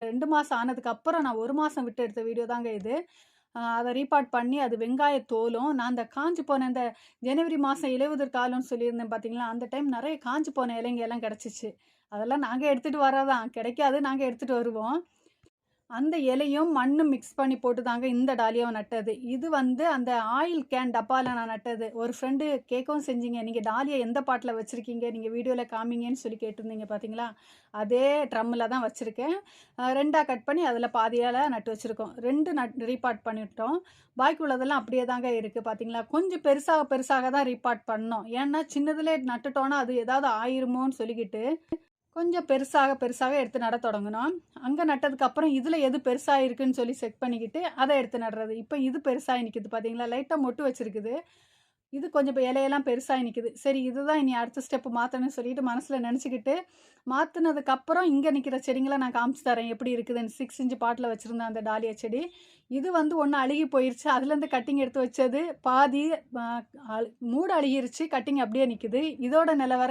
2 மாசம் ஆனதுக்கப்புறம் நான் 1 மாசம் விட்டு எடுத்த வீடியோ தாங்க இது. அத ரீபார்ட் பண்ணி அது வெங்காய தோலும், நான் அந்த காஞ்சு போன இந்த ஜனவரி மாசம் இலையுதிர் காலம்னு சொல்லியிருந்தேன் பார்த்தீங்களா, அந்த டைம் நெறைய காஞ்சு போன இலைங்க எல்லாம் கெடைச்சிச்சு. அதெல்லாம் நாங்க எடுத்துட்டு வரதான். கிடைக்காது, நாங்க எடுத்துட்டு வருவோம். அந்த இலையும், மண்ணும் மிக்ஸ் பண்ணி போட்டு தாங்க இந்த டாலியாவ நட்டது. இது வந்து அந்த ஆயில் கேன் டப்பால நான் நட்டது. ஒரு ஃப்ரெண்டு கேட்கவும் செஞ்சீங்க. "நீங்க டாலியா எந்த பாட்ல வச்சிருக்கீங்க? நீங்க வீடியோல காமிங்கன்னு" சொல்லி கேட்டிருந்தீங்க பார்த்தீங்களா? அதே ட்ரம்ல தான் வச்சிருக்கேன். 2ஆ கட் பண்ணி அதில பாதியால நட்டு வச்சிருக்கோம். 2 ரீபாட் பண்ணிட்டோம். பாக்கி உள்ளதெல்லாம் அப்படியே தாங்க இருக்கு பார்த்தீங்களா? கொஞ்சம் பெருசாக பெருசாக தான் ரீபாட் பண்ணோம். ஏன்னா சின்னதிலே நட்டுட்டோம்னா, அது ஏதாவது ஆயிருமோன்னு சொல்லிக்கிட்டு கொஞ்சம் பெருசாக, பெருசாக எடுத்து நடத் தொடங்குனோம். அங்க நட்டதுக்கப்புறம் இதில எது பெருசா இருக்குன்னு சொல்லி செக் பண்ணிக்கிட்டு, அத எடுத்து நடுறது. இப்ப இது பெருசாயி நிக்குது பார்த்தீங்களா? லைட்டா மொட்டு வச்சிருக்குது. இது கொஞ்சம் இப்ப இலையெல்லாம் பெருசாயி நிக்குது. சரி இதுதான் இனி அடுத்த ஸ்டெப் மாத்தணும்னு சொல்லிட்டு மனசுல நெனச்சுக்கிட்டு, மாத்துனதுக்கப்புறம் இங்க நிக்கிற செடிங்கள நான் காமிச்சு தரேன் எப்படி இருக்குதுன்னு. 6 இன்ச் பாட்ல வச்சிருந்தேன் அந்த டாலியா செடி. இது வந்து ஒண்ணு அழுகி போயிருச்சு. அதுலேருந்து கட்டிங் எடுத்து வச்சது பாதி அ அழு மூடு அழுகிருச்சு. கட்டிங் அப்படியே நிக்குது. இதோட நிலவரம்